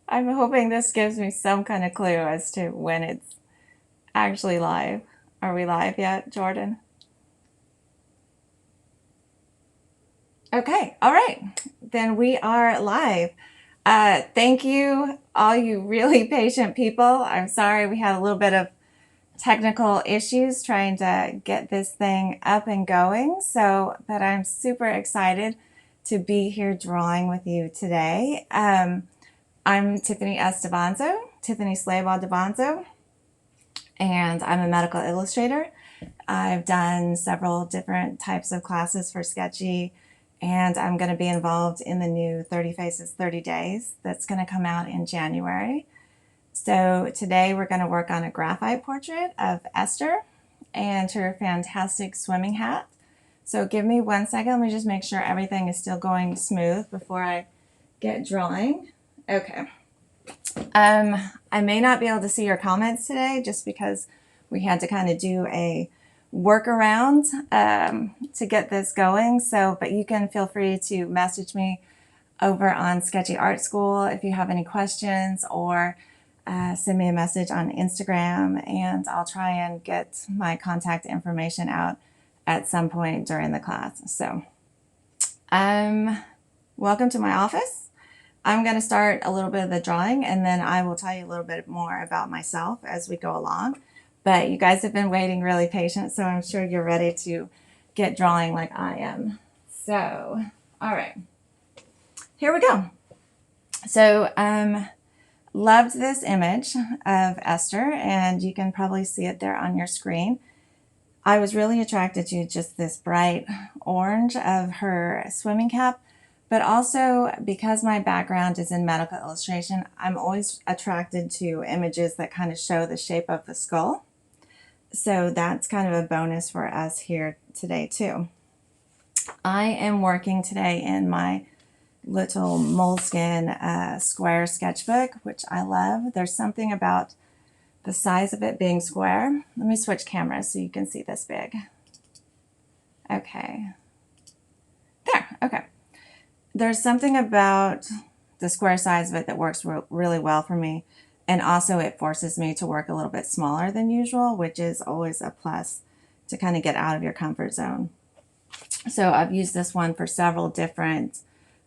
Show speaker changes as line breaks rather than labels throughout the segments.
I'm hoping this gives me some kind of clue as to when it's actually live. Are we live yet, Jordan? Okay, all right. Then we are live. Thank you, all you really patient people. I'm sorry we had a little bit of technical issues trying to get this thing up and going. But I'm super excited to be here drawing with you today. I'm Tiffany S. DaVanzo, Tiffany Slabaugh DaVanzo, and I'm a medical illustrator. I've done several different types of classes for Sktchy, and I'm going to be involved in the new 30 Faces 30 Days that's going to come out in January. So today we're going to work on a graphite portrait of Esther and her fantastic swimming hat. So give me 1 second. Let me just make sure everything is still going smooth before I get drawing. Okay. I may not be able to see your comments today just because we had to kind of do a workaround to get this going. But you can feel free to message me over on Sktchy Art School if you have any questions, or send me a message on Instagram, and I'll try and get my contact information out at some point during the class. So, welcome to my office. I'm going to start a little bit of the drawing, and then I will tell you a little bit more about myself as we go along. But you guys have been waiting really patient, so I'm sure you're ready to get drawing like I am. So, all right, here we go. So, loved this image of Esther, and you can probably see it there on your screen. I was really attracted to just this bright orange of her swimming cap, but also because my background is in medical illustration, I'm always attracted to images that kind of show the shape of the skull. So that's kind of a bonus for us here today too. I am working today in my little moleskin square sketchbook, which I love. There's something about the size of it being square. Let me switch cameras so you can see this big. Okay. There, okay. There's something about the square size of it that works really well for me. And also it forces me to work a little bit smaller than usual, which is always a plus to kind of get out of your comfort zone. So I've used this one for several different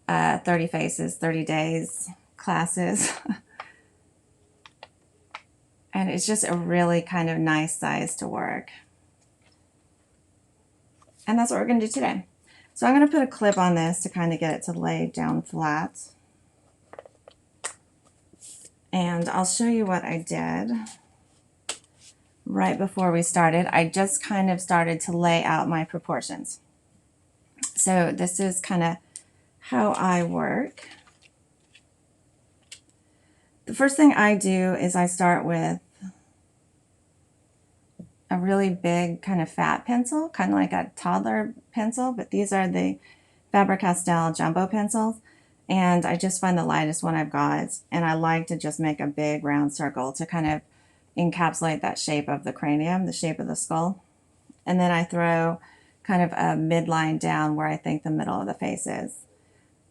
30 Faces, 30 Days classes. And it's just a really kind of nice size to work. And that's what we're going to do today. So I'm going to put a clip on this to kind of get it to lay down flat. And I'll show you what I did right before we started. I just kind of started to lay out my proportions. So this is kind of how I work. The first thing I do is I start with a really big kind of fat pencil, kind of like a toddler pencil, but these are the Faber-Castell jumbo pencils, and I just find the lightest one I've got, and I like to just make a big round circle to kind of encapsulate that shape of the cranium, the shape of the skull. And then I throw kind of a midline down where I think the middle of the face is.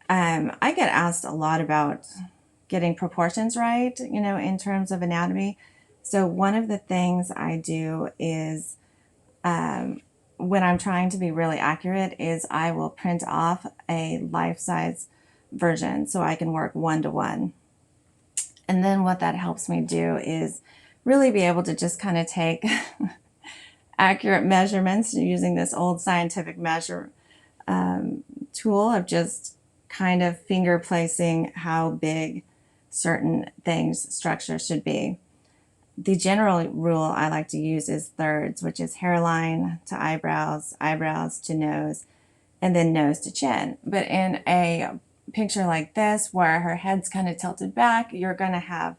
I get asked a lot about getting proportions right, you know, in terms of anatomy. So one of the things I do is when I'm trying to be really accurate is I will print off a life-size version so I can work 1-to-1. And then what that helps me do is really be able to just kind of take accurate measurements using this old scientific measure tool of just kind of finger placing how big certain things, structure should be. The general rule I like to use is thirds, which is hairline to eyebrows, eyebrows to nose, and then nose to chin. But in a picture like this, where her head's kind of tilted back, you're going to have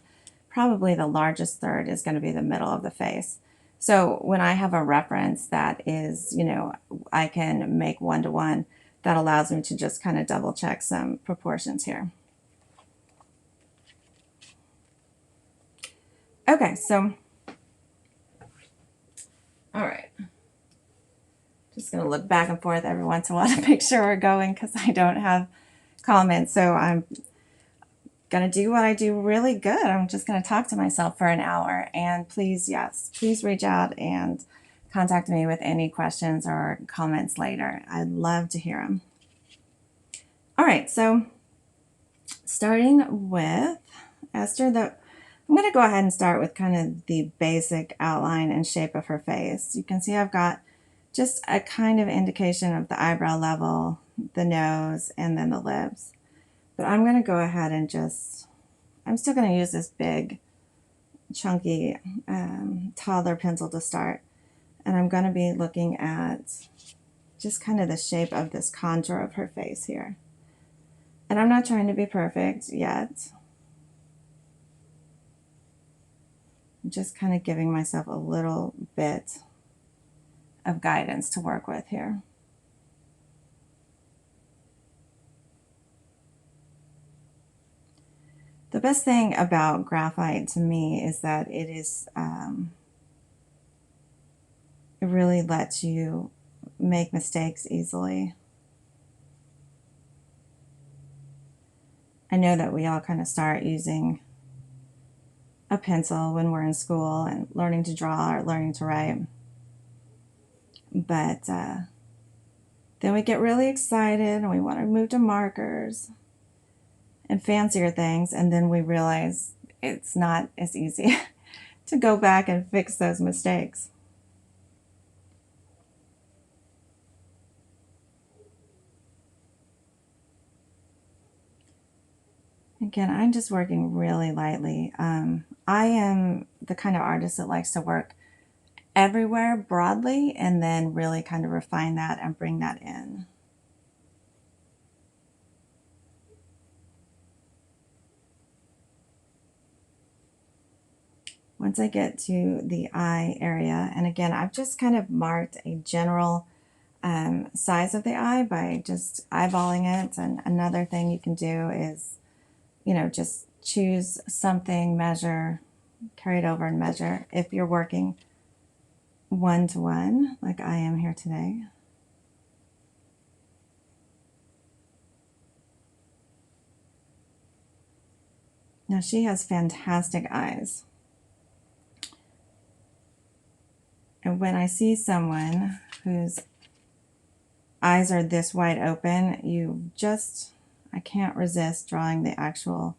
probably the largest third is going to be the middle of the face. So when I have a reference that is, you know, I can make 1-to-1, that allows me to just kind of double check some proportions here. Okay, so, all right. Just going to look back and forth every once in a while to make sure we're going because I don't have comments. So I'm gonna do what I do really good. I'm just gonna talk to myself for an hour. And please, yes, please reach out and contact me with any questions or comments later. I'd love to hear them. All right, so starting with Esther, I'm going to go ahead and start with kind of the basic outline and shape of her face. You can see I've got just a kind of indication of the eyebrow level, the nose, and then the lips. But I'm going to go ahead and I'm still going to use this big, chunky toddler pencil to start. And I'm going to be looking at just kind of the shape of this contour of her face here. And I'm not trying to be perfect yet. I'm just kind of giving myself a little bit of guidance to work with here. The best thing about graphite to me is that it really lets you make mistakes easily. I know that we all kind of start using a pencil when we're in school and learning to draw or learning to write. But then we get really excited and we want to move to markers and fancier things, and then we realize it's not as easy to go back and fix those mistakes. Again, I'm just working really lightly. I am the kind of artist that likes to work everywhere broadly and then really kind of refine that and bring that in. Once I get to the eye area, and again, I've just kind of marked a general size of the eye by just eyeballing it. And another thing you can do is, just choose something, measure, carry it over and measure. If you're working one-to-one, like I am here today. Now she has fantastic eyes. And when I see someone whose eyes are this wide open, I can't resist drawing the actual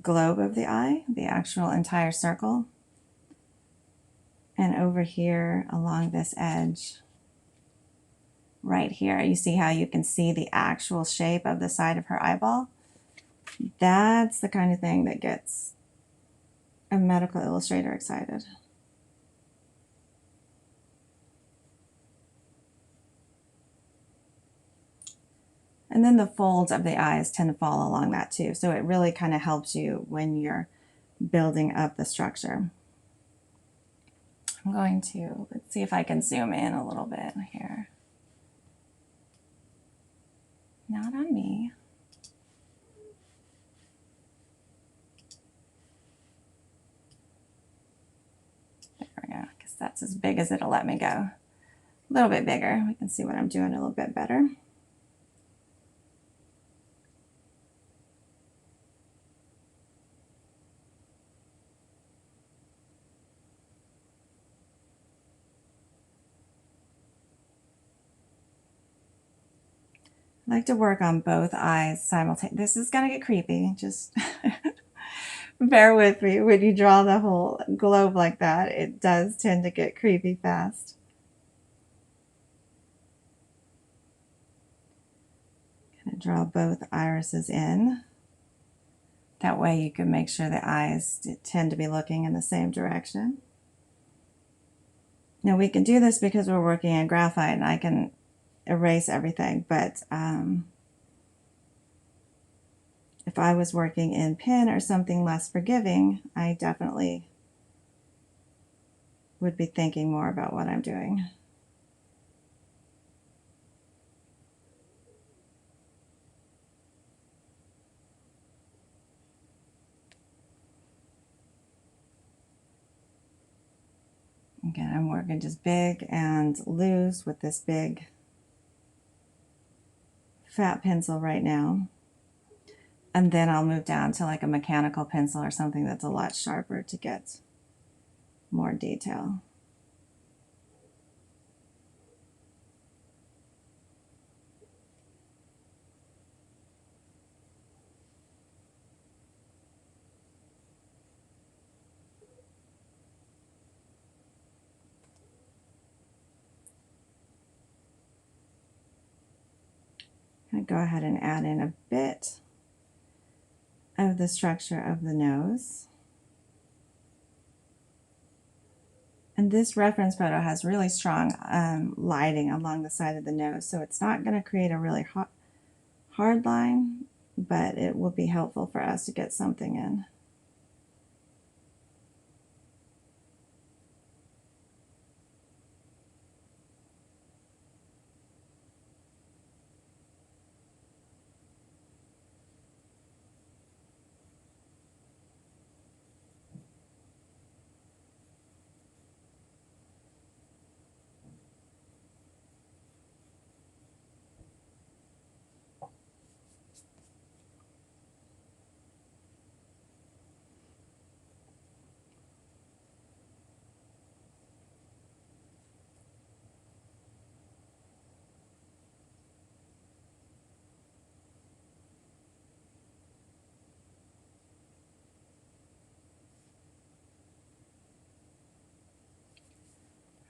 globe of the eye, the actual entire circle. And over here along this edge, right here, you see how you can see the actual shape of the side of her eyeball? That's the kind of thing that gets a medical illustrator excited. And then the folds of the eyes tend to fall along that too. So it really kind of helps you when you're building up the structure. I'm going to, let's see if I can zoom in a little bit here. Not on me. There we go. I guess that's as big as it'll let me go. A little bit bigger. We can see what I'm doing a little bit better. I like to work on both eyes simultaneously. This is going to get creepy. Just bear with me. When you draw the whole globe like that, it does tend to get creepy fast. Going to draw both irises in. That way you can make sure the eyes tend to be looking in the same direction. Now we can do this because we're working in graphite and I can erase everything, but if I was working in pen or something less forgiving, I definitely would be thinking more about what I'm doing. Again, I'm working just big and loose with this big fat pencil right now. And then I'll move down to like a mechanical pencil or something that's a lot sharper to get more detail. I'm going to go ahead and add in a bit of the structure of the nose. And this reference photo has really strong lighting along the side of the nose, so it's not going to create a really hard line, but it will be helpful for us to get something in.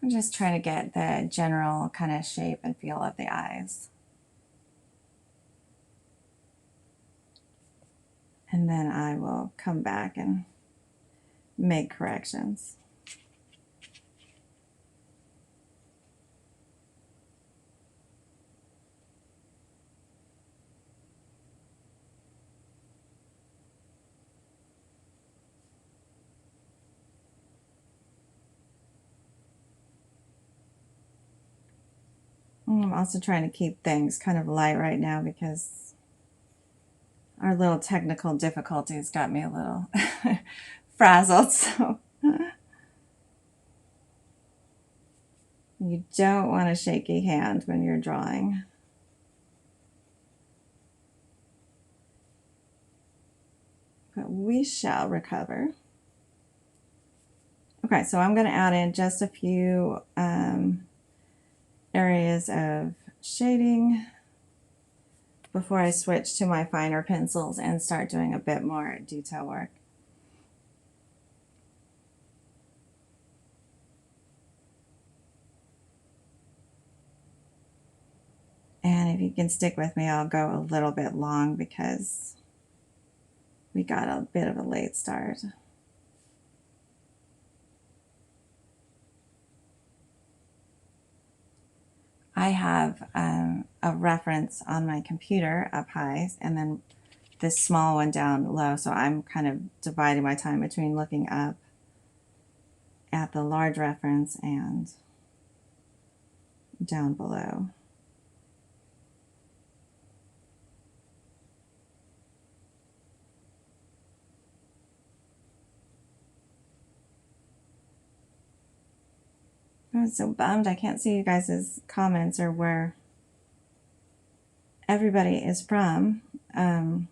I'm just trying to get the general kind of shape and feel of the eyes. And then I will come back and make corrections. I'm also trying to keep things kind of light right now because our little technical difficulties got me a little frazzled. So you don't want a shaky hand when you're drawing. But we shall recover. Okay, so I'm going to add in just a few areas of shading before I switch to my finer pencils and start doing a bit more detail work. And if you can stick with me, I'll go a little bit long because we got a bit of a late start. I have a reference on my computer up high and then this small one down low, so I'm kind of dividing my time between looking up at the large reference and down below. I'm so bummed I can't see you guys' comments or where everybody is from. To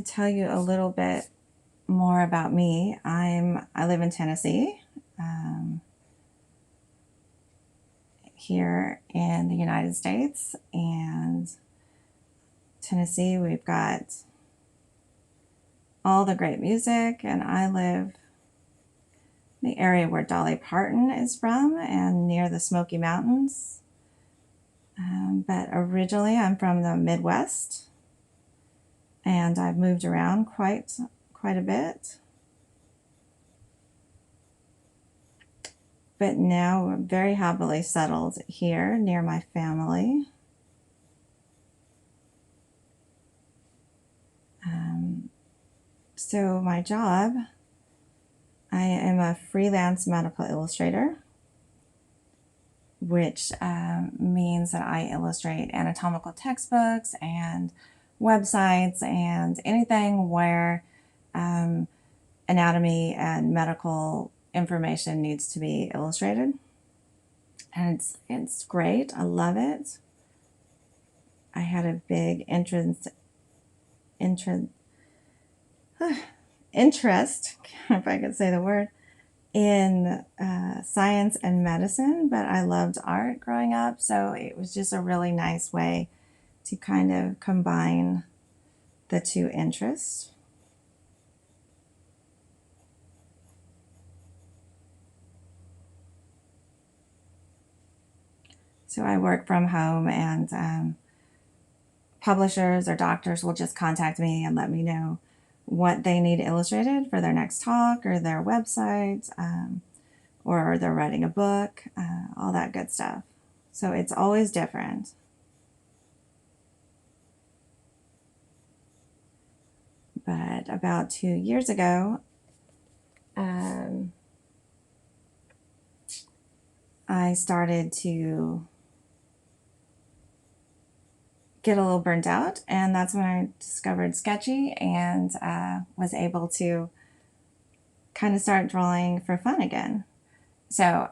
tell you a little bit more about me, I live in Tennessee, here in the United States, and Tennessee we've got all the great music, and I live in the area where Dolly Parton is from and near the Smoky Mountains. But originally I'm from the Midwest, and I've moved around quite a bit. But now I'm very happily settled here near my family. So my job, I am a freelance medical illustrator, which means that I illustrate anatomical textbooks and websites and anything where anatomy and medical information needs to be illustrated. And it's great. I love it. I had a big interest, if I could say the word, in science and medicine, but I loved art growing up, so it was just a really nice way to kind of combine the two interests. So I work from home, and publishers or doctors will just contact me and let me know what they need illustrated for their next talk or their website, or they're writing a book, all that good stuff. So it's always different. But about 2 years ago, I started to get a little burnt out, and that's when I discovered Sktchy and was able to kind of start drawing for fun again. So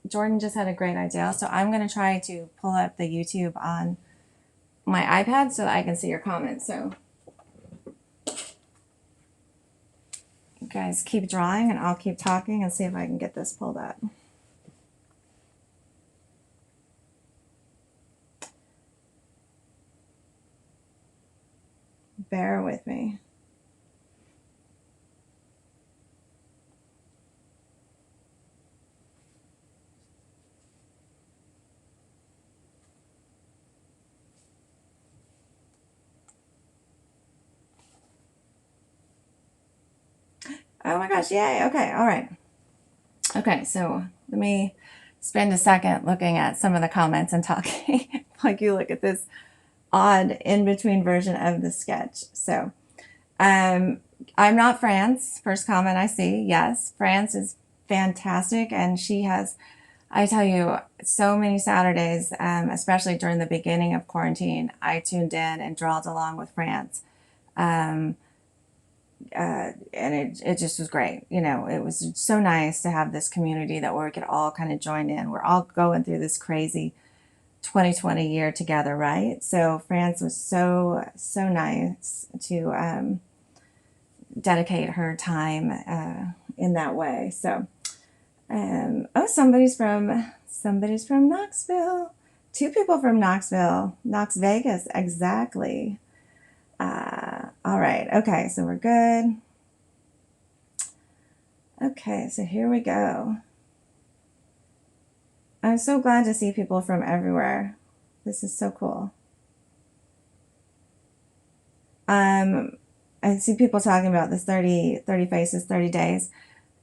Jordan just had a great idea, so I'm going to try to pull up the YouTube on my iPad so that I can see your comments. So you guys keep drawing and I'll keep talking and see if I can get this pulled up. Bear with me. Oh my gosh, yay. Okay, all right. Okay, so let me spend a second looking at some of the comments and talking like you look at this odd in-between version of the sketch. So I'm not France. First comment I see. Yes, France is fantastic, and she has, I tell you, so many Saturdays, especially during the beginning of quarantine, I tuned in and drawed along with France. And it just was great. You know, it was so nice to have this community that we could all kind of join in. We're all going through this crazy 2020 year together, right? So France was so nice to dedicate her time in that way. So, oh, somebody's from Knoxville. Two people from Knoxville, Knox Vegas, exactly. All right, okay, so we're good. Okay, so here we go. I'm so glad to see people from everywhere. This is so cool. I see people talking about this 30 faces, 30 days.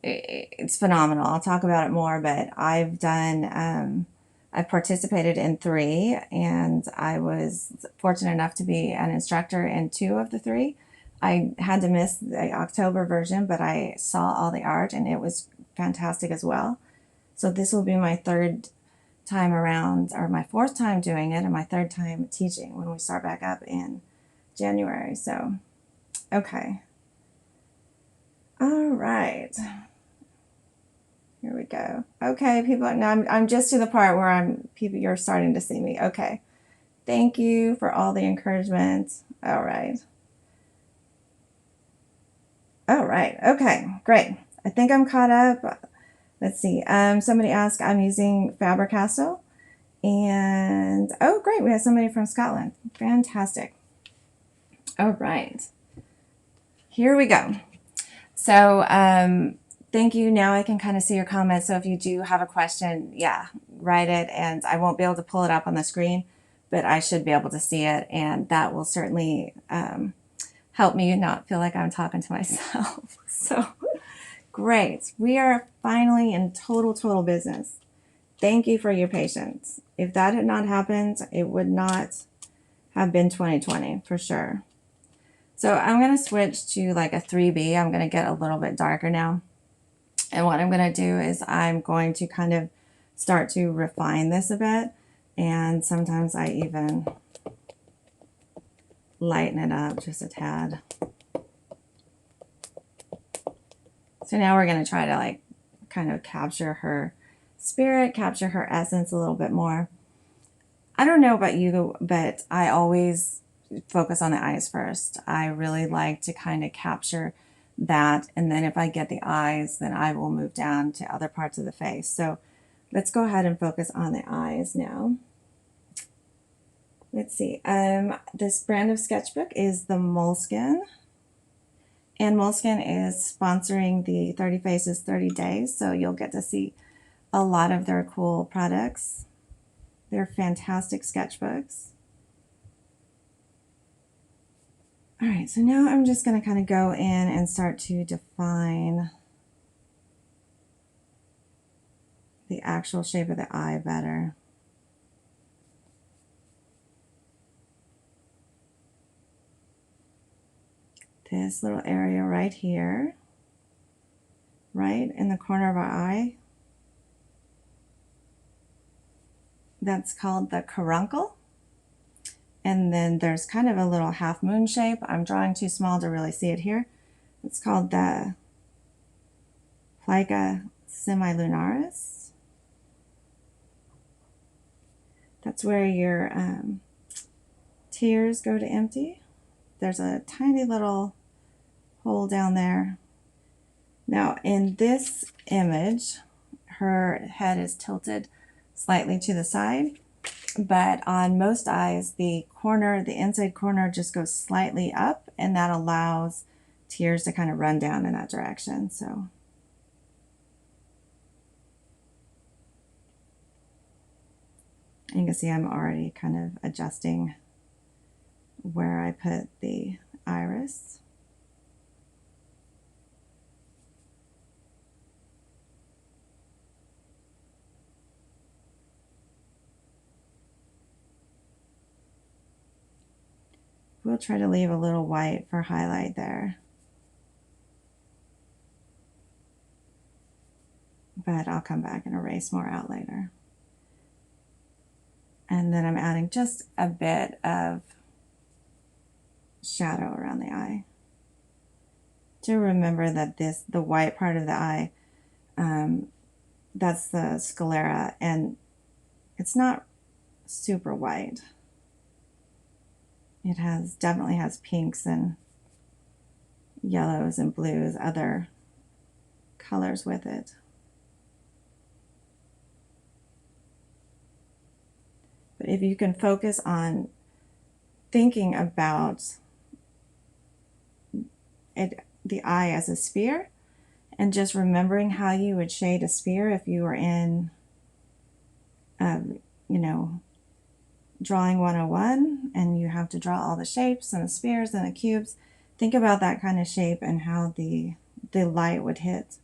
It's phenomenal. I'll talk about it more, but I've participated in 3, and I was fortunate enough to be an instructor in 2 of the 3. I had to miss the October version, but I saw all the art and it was fantastic as well. So this will be my 3rd time around, or my 4th time doing it, and my 3rd time teaching when we start back up in January. So, okay. All right. Here we go. Okay, people. Now I'm just to the part where you're starting to see me. Okay. Thank you for all the encouragement. All right. All right. Okay, great. I think I'm caught up. Let's see. Somebody asked, I'm using Faber-Castell. And, oh, great. We have somebody from Scotland. Fantastic. All right. Here we go. So, thank you. Now I can kind of see your comments. So if you do have a question, yeah, write it. And I won't be able to pull it up on the screen, but I should be able to see it. And that will certainly help me not feel like I'm talking to myself. So great. We are finally in total business. Thank you for your patience. If that had not happened, it would not have been 2020 for sure. So I'm going to switch to like a 3B. I'm going to get a little bit darker now. And what I'm going to do is I'm going to kind of start to refine this a bit. And sometimes I even lighten it up just a tad. So now we're going to try to like kind of capture her spirit, capture her essence a little bit more. I don't know about you, but I always focus on the eyes first. I really like to kind of capture that, and then if I get the eyes, then I will move down to other parts of the face. So let's go ahead and focus on the eyes now. Let's see. This brand of sketchbook is the Moleskine, and Moleskine is sponsoring the 30 Faces 30 Days, so you'll get to see a lot of their cool products. They're fantastic sketchbooks. All right, so now I'm just going to kind of go in and start to define the actual shape of the eye better. This little area right here, right in the corner of our eye, that's called the caruncle. And then there's kind of a little half moon shape. I'm drawing too small to really see it here. It's called the plica semilunaris. That's where your tears go to empty. There's a tiny little hole down there. Now in this image, her head is tilted slightly to the side, but on most eyes, the inside corner just goes slightly up, and that allows tears to kind of run down in that direction. So you can see I'm already kind of adjusting where I put the iris. We'll try to leave a little white for highlight there. But I'll come back and erase more out later. And then I'm adding just a bit of shadow around the eye. Do remember that the white part of the eye, that's the sclera, and it's not super white. It definitely has pinks and yellows and blues, other colors with it. But if you can focus on thinking about the eye as a sphere, and just remembering how you would shade a sphere if you were in, you know, drawing 101 and you have to draw all the shapes and the spheres and the cubes. Think about that kind of shape and how the light would hit,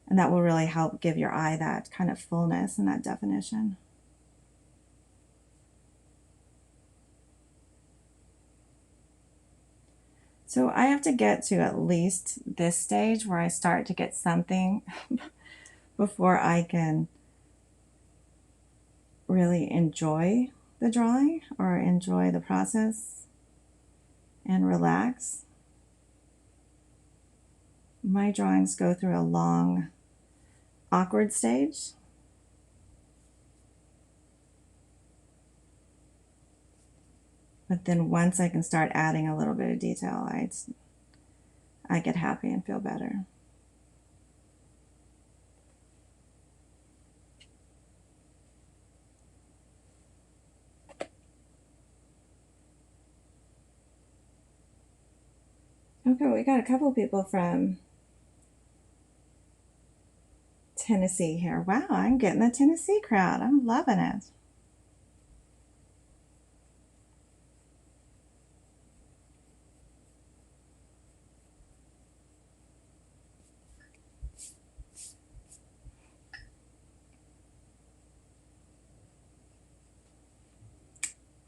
and that will really help give your eye that kind of fullness and that definition. So I have to get to at least this stage where I start to get something before I can really enjoy the drawing or enjoy the process and relax. My drawings go through a long, awkward stage. But then once I can start adding a little bit of detail, I get happy and feel better. Okay, we got a couple people from Tennessee here. Wow, I'm getting the Tennessee crowd. I'm loving it.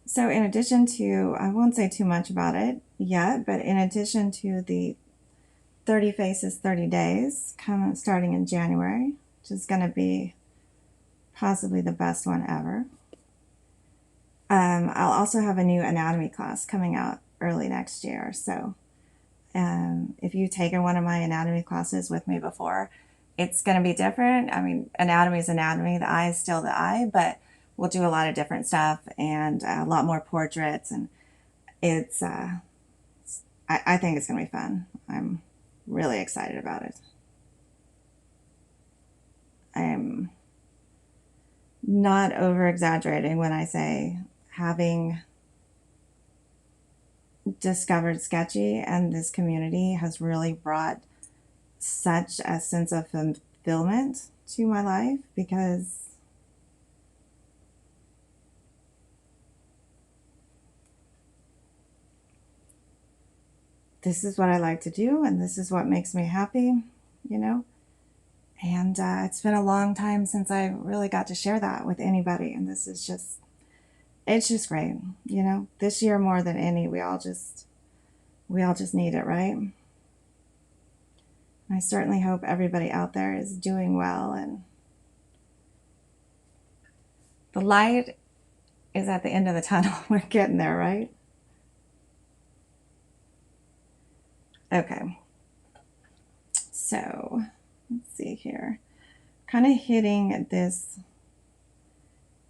So in addition to, I won't say too much about it yet, but in addition to the 30 Faces 30 Days starting in January, which is going to be possibly the best one ever, I'll also have a new anatomy class coming out early next year. So if you've taken one of my anatomy classes with me before, it's going to be different. I mean, anatomy is anatomy. The eye is still the eye, but we'll do a lot of different stuff and a lot more portraits, and it's I think it's gonna be fun. I'm really excited about it. I'm not over exaggerating when I say having discovered Sktchy and this community has really brought such a sense of fulfillment to my life, because this is what I like to do and this is what makes me happy, you know. And it's been a long time since I really got to share that with anybody, and this is just, it's just great, you know. This year more than any, we all just need it, right? I certainly hope everybody out there is doing well, and the light is at the end of the tunnel. We're getting there, right? Okay. So, let's see here. Kind of hitting this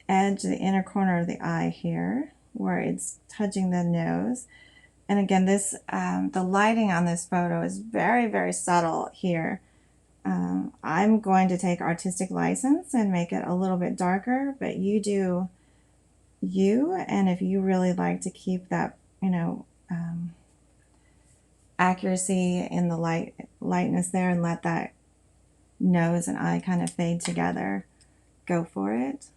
edge, the inner corner of the eye here, where it's touching the nose. And again, this the lighting on this photo is very, very subtle here. I'm going to take artistic license and make it a little bit darker, but you do you. And if you really like to keep that, you know, accuracy in the lightness there, and let that nose and eye kind of fade together, go for it.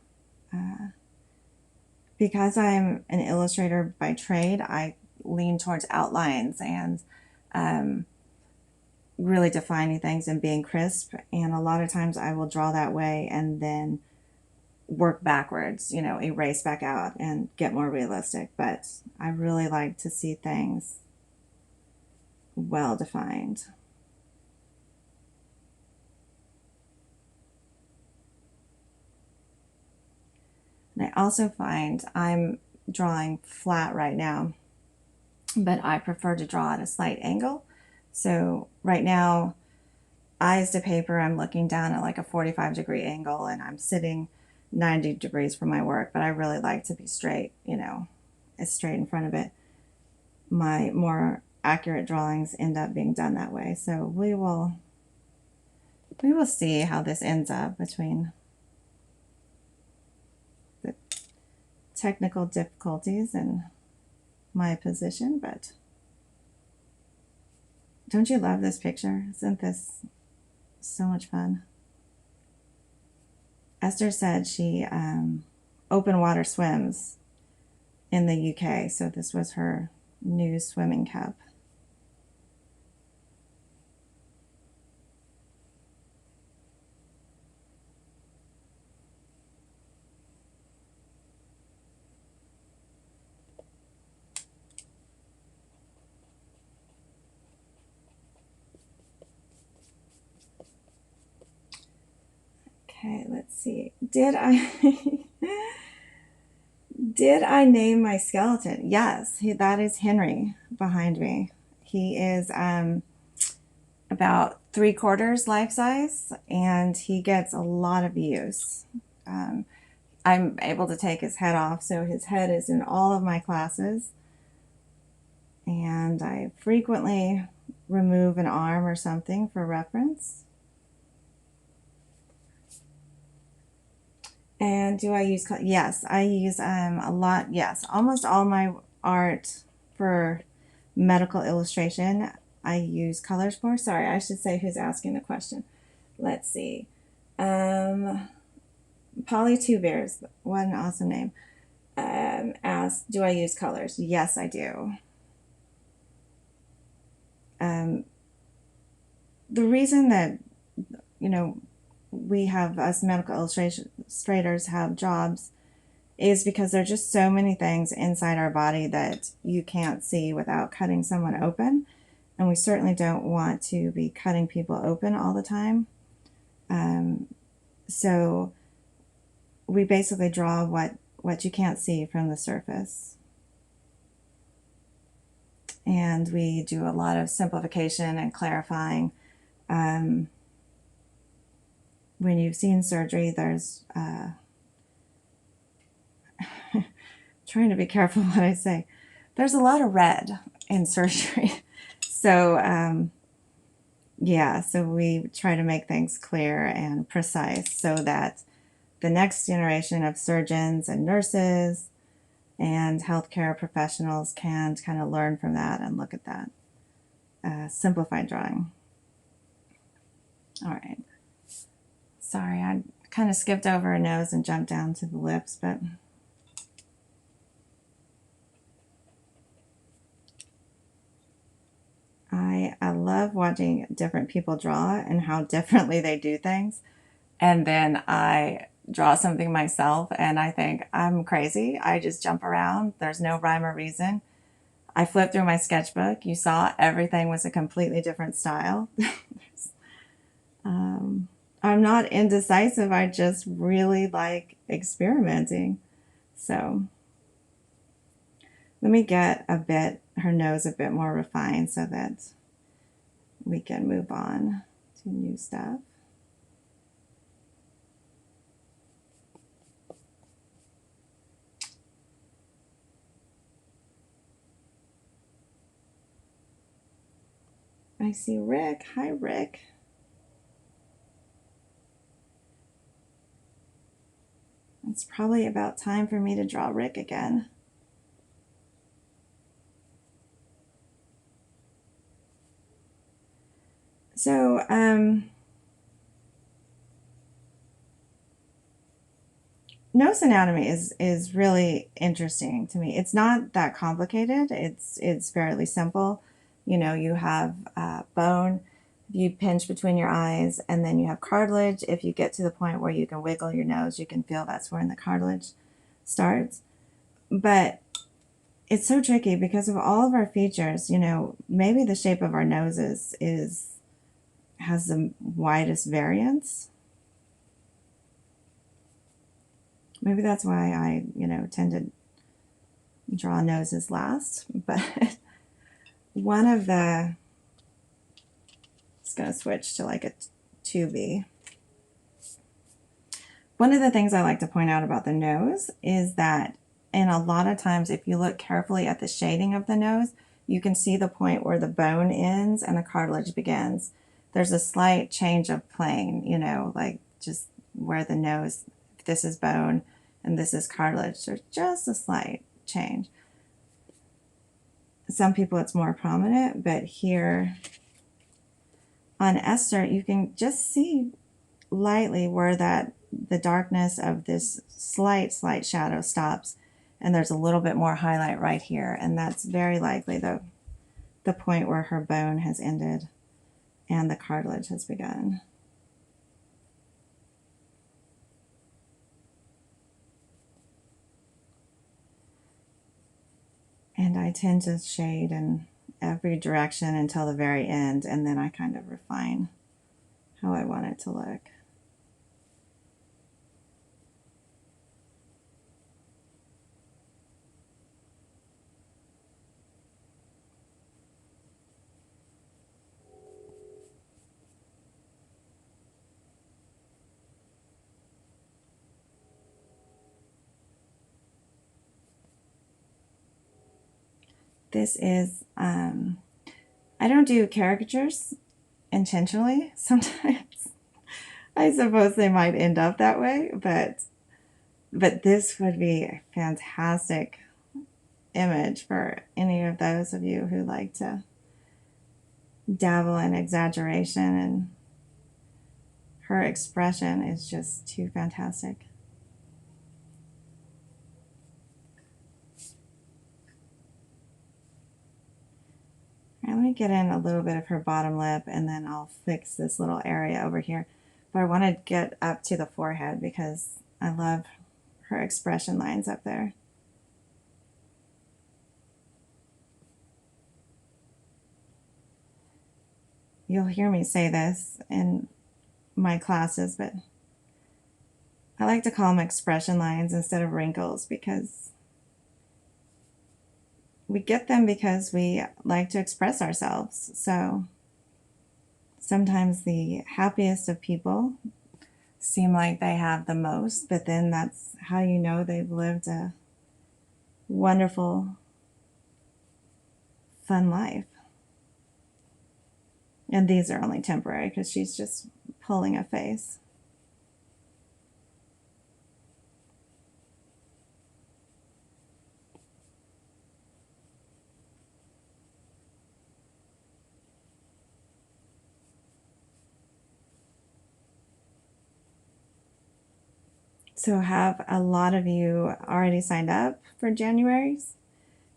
Because I'm an illustrator by trade, I lean towards outlines and really defining things and being crisp. And a lot of times I will draw that way and then work backwards, you know, erase back out and get more realistic. But I really like to see things well defined. And I also find I'm drawing flat right now, but I prefer to draw at a slight angle. So right now, eyes to paper, I'm looking down at like a 45-degree angle, and I'm sitting 90 degrees from my work, but I really like to be straight, you know, as straight in front of it. My more accurate drawings end up being done that way. So we will see how this ends up between the technical difficulties and my position. But don't you love this picture? Isn't this so much fun? Esther said she open water swims in the UK, so this was her new swimming cup. Okay, let's see. Did I did I name my skeleton? Yes, that is Henry behind me. He is about 3/4 life size, and he gets a lot of use. I'm able to take his head off, so his head is in all of my classes, and I frequently remove an arm or something for reference. And do I use, yes, I use a lot, yes, almost all my art for medical illustration I use colors for. Sorry, I should say who's asking the question. Let's see. Polly Two Bears, what an awesome name, asked, do I use colors? Yes, I do. The reason that, you know, we have, us medical illustrators have jobs, is because there are just so many things inside our body that you can't see without cutting someone open. And we certainly don't want to be cutting people open all the time. So we basically draw what you can't see from the surface. And we do a lot of simplification and clarifying. When you've seen surgery, there's trying to be careful what I say. There's a lot of red in surgery. So, yeah, so we try to make things clear and precise so that the next generation of surgeons and nurses and healthcare professionals can kind of learn from that and look at that simplified drawing. All right. Sorry, I kind of skipped over a nose and jumped down to the lips, but I love watching different people draw and how differently they do things. And then I draw something myself and I think I'm crazy. I just jump around. There's no rhyme or reason. I flipped through my sketchbook. You saw everything was a completely different style. I'm not indecisive. I just really like experimenting. So let me get her nose a bit more refined so that we can move on to new stuff. I see Rick. Hi, Rick. It's probably about time for me to draw Rick again. So, nose anatomy is really interesting to me. It's not that complicated. It's fairly simple. You know, you have bone. You pinch between your eyes, and then you have cartilage. If you get to the point where you can wiggle your nose, you can feel that's when the cartilage starts. But it's so tricky because of all of our features. You know, maybe the shape of our noses has the widest variance. Maybe that's why I, tend to draw noses last. But one of the, just going to switch to like a 2B. One of the things I like to point out about the nose is that, and a lot of times if you look carefully at the shading of the nose, you can see the point where the bone ends and the cartilage begins. There's a slight change of plane, like just where the nose, this is bone and this is cartilage. There's just a slight change. Some people it's more prominent, but here on Esther, you can just see lightly where the darkness of this slight shadow stops, and there's a little bit more highlight right here, and that's very likely the point where her bone has ended and the cartilage has begun. And I tend to shade in every direction until the very end, and then I kind of refine how I want it to look. This is, I don't do caricatures intentionally. Sometimes I suppose they might end up that way, but this would be a fantastic image for any of those of you who like to dabble in exaggeration, and her expression is just too fantastic. All right, let me get in a little bit of her bottom lip, and then I'll fix this little area over here. But I want to get up to the forehead because I love her expression lines up there. You'll hear me say this in my classes, but I like to call them expression lines instead of wrinkles, because we get them because we like to express ourselves. So sometimes the happiest of people seem like they have the most, but then that's how you know they've lived a wonderful, fun life. And these are only temporary because she's just pulling a face. So have a lot of you already signed up for January's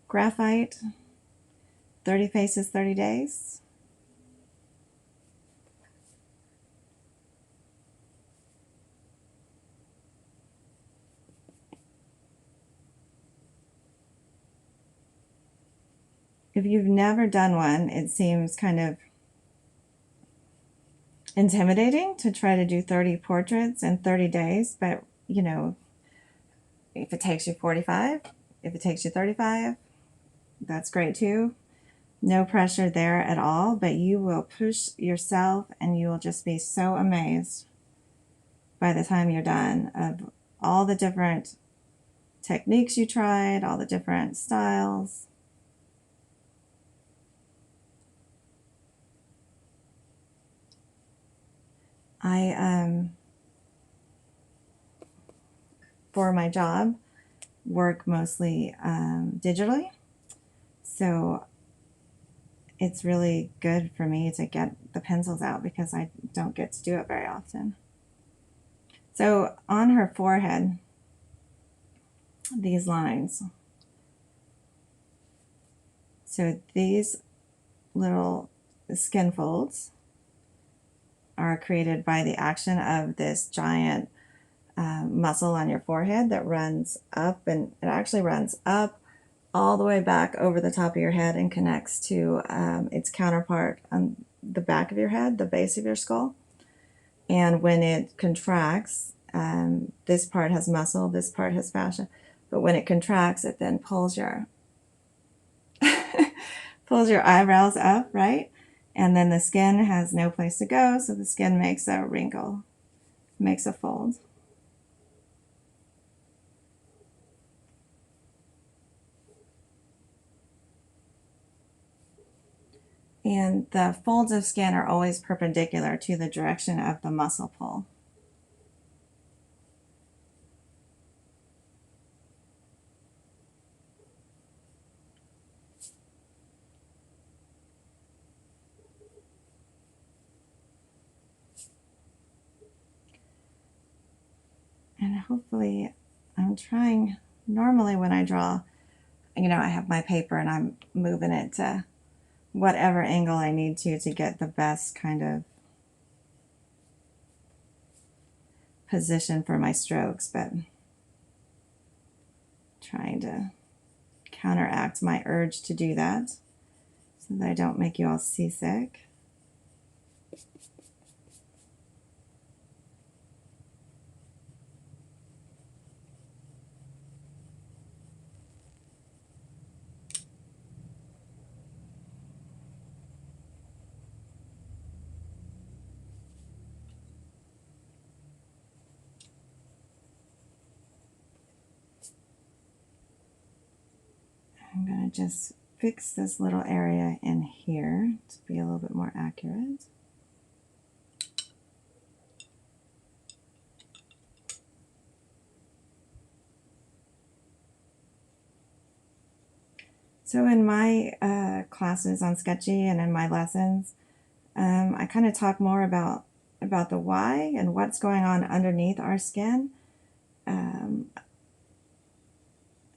graphite 30 faces, 30 days? If you've never done one, it seems kind of intimidating to try to do 30 portraits in 30 days, but you know, if it takes you 45, if it takes you 35, that's great too. No pressure there at all, but you will push yourself and you will just be so amazed by the time you're done of all the different techniques you tried, all the different styles. I, for my job, work mostly digitally, so it's really good for me to get the pencils out because I don't get to do it very often. So on her forehead, these lines, so these little skin folds are created by the action of this giant muscle on your forehead that runs up, and it actually runs up all the way back over the top of your head and connects to its counterpart on the back of your head, the base of your skull. And when it contracts, this part has muscle, this part has fascia, but when it contracts, it then pulls your pulls your eyebrows up, right? And then the skin has no place to go, so the skin makes a wrinkle, makes a fold. And the folds of skin are always perpendicular to the direction of the muscle pull. And hopefully, I'm trying, normally when I draw, you know, I have my paper and I'm moving it to whatever angle I need to get the best kind of position for my strokes, but trying to counteract my urge to do that so that I don't make you all seasick. I'm going to just fix this little area in here to be a little bit more accurate. So in my classes on Sktchy and in my lessons, I kind of talk more about the why and what's going on underneath our skin,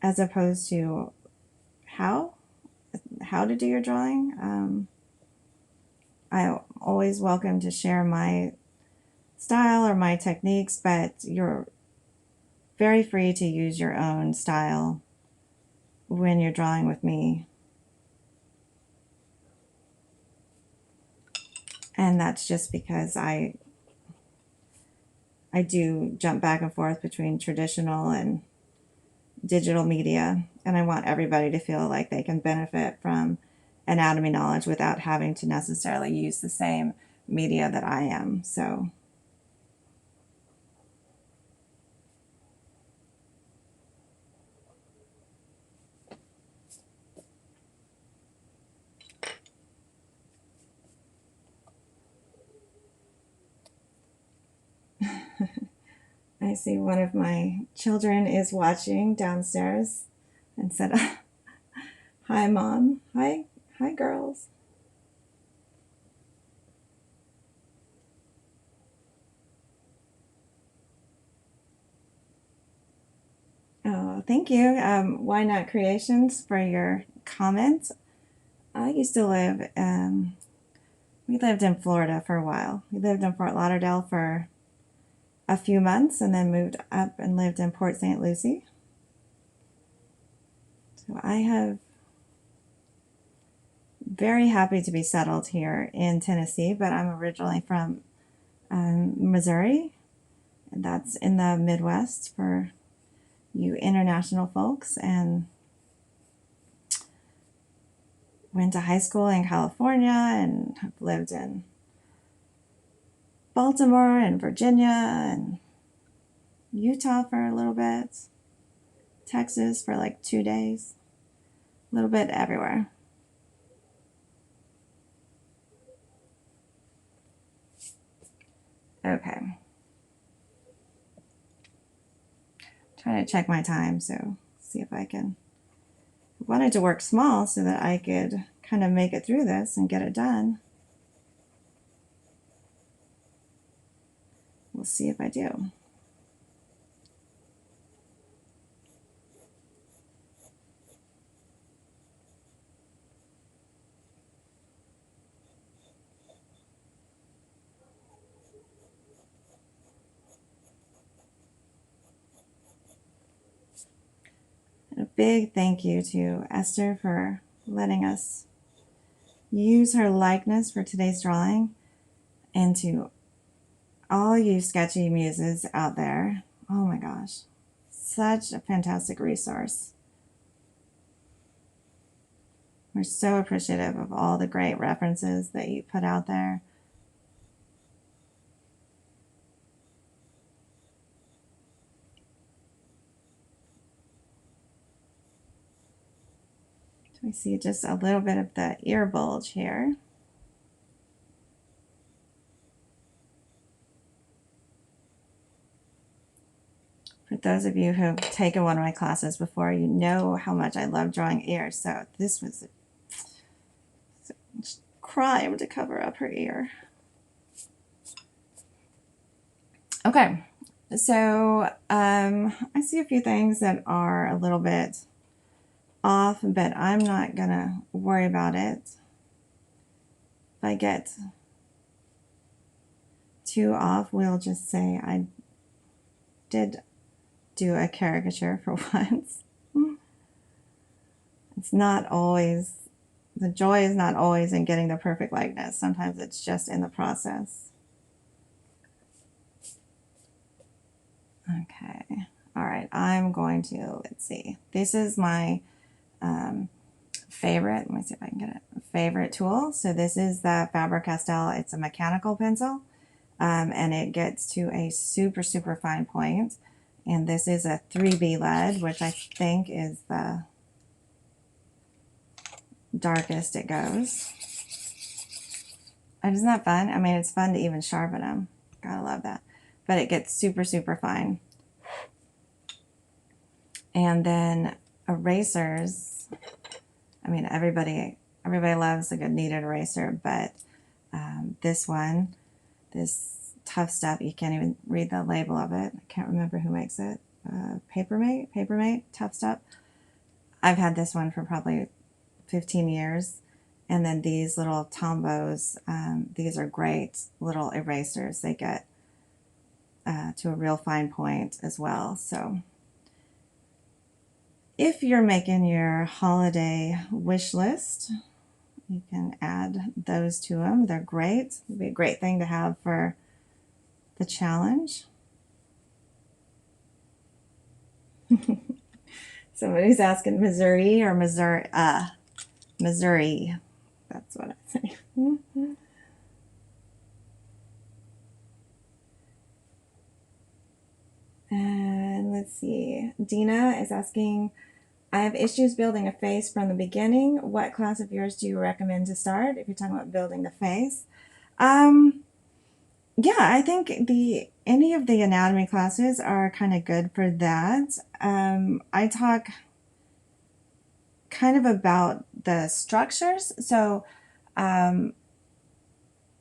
as opposed to how to do your drawing. I'm always welcome to share my style or my techniques, but you're very free to use your own style when you're drawing with me. And that's just because I do jump back and forth between traditional and digital media, and I want everybody to feel like they can benefit from anatomy knowledge without having to necessarily use the same media that I am. So I see one of my children is watching downstairs and said, hi, Mom. Hi, girls. Oh, thank you. Why Not Creations for your comments. I used to live, we lived in Florida for a while. We lived in Fort Lauderdale for a few months and then moved up and lived in Port St. Lucie. So I have very happy to be settled here in Tennessee, but I'm originally from Missouri, and that's in the Midwest for you international folks, and went to high school in California and have lived in Baltimore and Virginia and Utah for a little bit, Texas for like 2 days, a little bit everywhere. Okay. Trying to check my time, so see if I can. I wanted to work small so that I could kind of make it through this and get it done. We'll see if I do. And a big thank you to Esther for letting us use her likeness for today's drawing, and to all you sketchy muses out there. Oh my gosh, such a fantastic resource. We're so appreciative of all the great references that you put out there. So we see just a little bit of the ear bulge here. For those of you who've taken one of my classes before, you know how much I love drawing ears. So this was a crime to cover up her ear. Okay, so I see a few things that are a little bit off, but I'm not gonna worry about it. If I get too off, we'll just say I did do a caricature for once. It's not always, the joy is not always in getting the perfect likeness. Sometimes it's just in the process. Okay, all right, I'm going to, let's see. This is my favorite, let me see if I can get it, favorite tool. So this is the Faber-Castell, it's a mechanical pencil, and it gets to a super, super fine point. And this is a 3B lead, which I think is the darkest it goes. Isn't that fun? I mean, it's fun to even sharpen them. Gotta love that. But it gets super, super fine. And then erasers. I mean, everybody loves a good kneaded eraser, but this one, this Tough Stuff, you can't even read the label of it. I can't remember who makes it. Papermate, Tough Stuff. I've had this one for probably 15 years. And then these little Tombos, these are great little erasers. They get to a real fine point as well. So if you're making your holiday wish list, you can add those to them. They're great. It'd be a great thing to have for the challenge. Somebody's asking Missouri or Missouri. Missouri. That's what I say. And let's see. Dina is asking, I have issues building a face from the beginning. What class of yours do you recommend to start if you're talking about building the face? If you're talking about building the face, I would start with a class on how to build a face from the beginning. And then Yeah, I think any of the anatomy classes are kind of good for that. I talk kind of about the structures. So, um,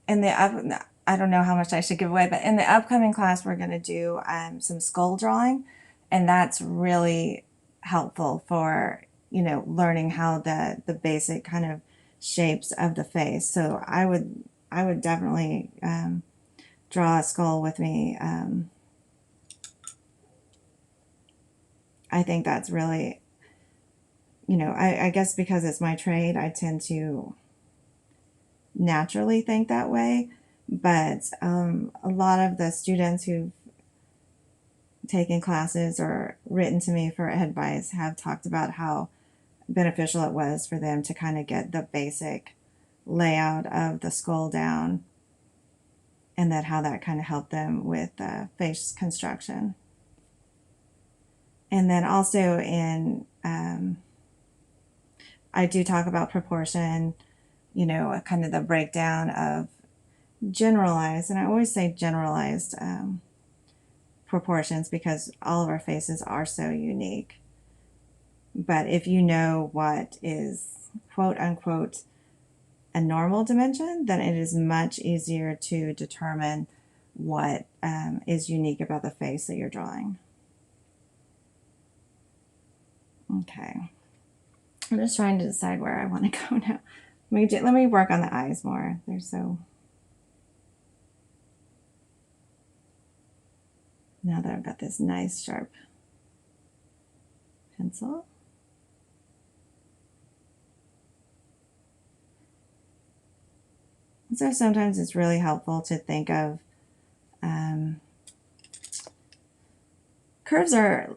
in the up, I don't know how much I should give away, but in the upcoming class, we're going to do some skull drawing, and that's really helpful for learning how the basic kind of shapes of the face. So I would definitely draw a skull with me. I think that's really, I guess because it's my trade, I tend to naturally think that way. But a lot of the students who've taken classes or written to me for advice have talked about how beneficial it was for them to kind of get the basic layout of the skull down, and that how that kind of helped them with face construction. And then also I do talk about proportion, kind of the breakdown of generalized, and I always say generalized proportions because all of our faces are so unique. But if you know what is quote unquote a normal dimension, then it is much easier to determine what is unique about the face that you're drawing. Okay, I'm just trying to decide where I want to go now. Let me work on the eyes more. They're so. Now that I've got this nice sharp pencil. So sometimes it's really helpful to think of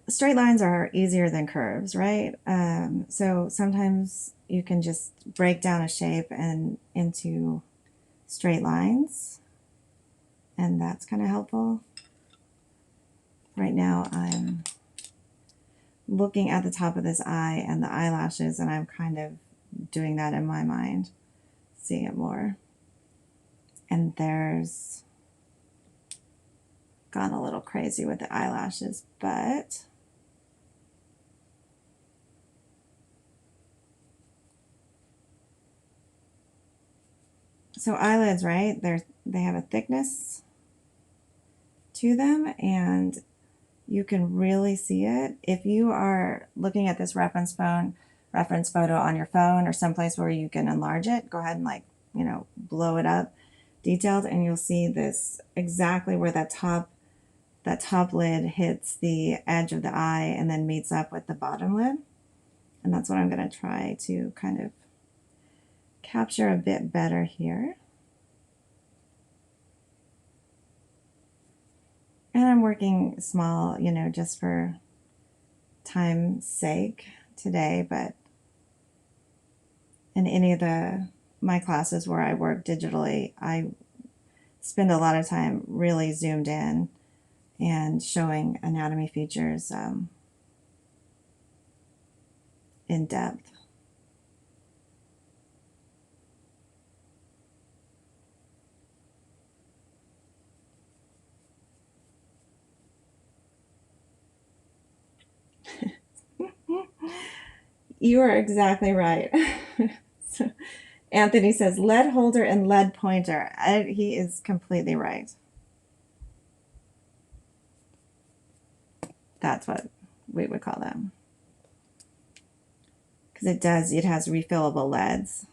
straight lines are easier than curves, right? So sometimes you can just break down a shape and into straight lines, and that's kind of helpful. Right now I'm looking at the top of this eye and the eyelashes, and I'm kind of doing that in my mind, seeing it more. And there's gone a little crazy with the eyelashes, but so eyelids, right? They have a thickness to them, and you can really see it. If you are looking at this reference photo on your phone or someplace where you can enlarge it, go ahead and blow it up detailed, and you'll see this exactly where that top lid hits the edge of the eye and then meets up with the bottom lid. And that's what I'm going to try to kind of capture a bit better here. And I'm working small, just for time's sake today, but in any of my classes where I work digitally, I spend a lot of time really zoomed in and showing anatomy features in depth. You are exactly right. So, Anthony says lead holder and lead pointer. He is completely right. That's what we would call them. Because it has refillable leads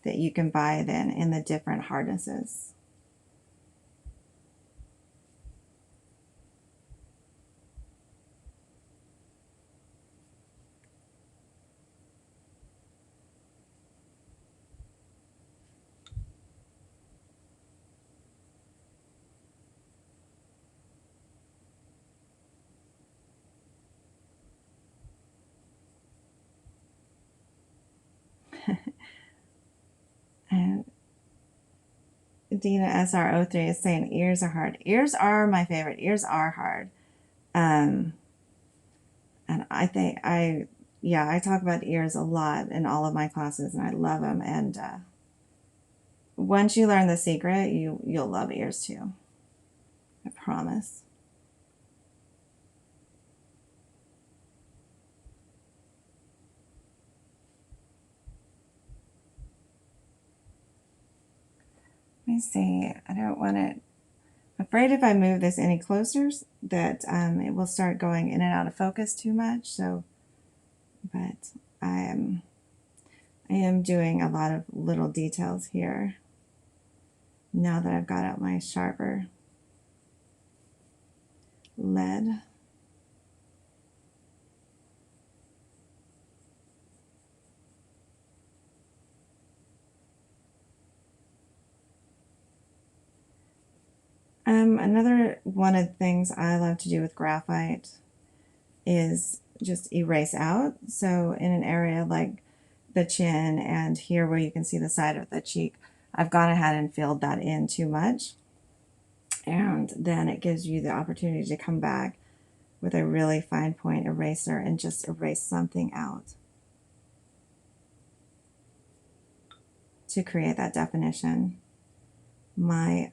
that you can buy then in the different hardnesses. And Dina SR03 is saying ears are hard. Ears are my favorite. Ears are hard. And I think I talk about ears a lot in all of my classes, and I love them. And once you learn the secret, you'll love ears too. I promise. Let me see. I don't want it. I'm afraid if I move this any closer that it will start going in and out of focus too much. So, but I am doing a lot of little details here now that I've got out my sharper lead. Another one of the things I love to do with graphite is just erase out. So in an area like the chin and here where you can see the side of the cheek, I've gone ahead and filled that in too much. And then it gives you the opportunity to come back with a really fine point eraser and just erase something out to create that definition. My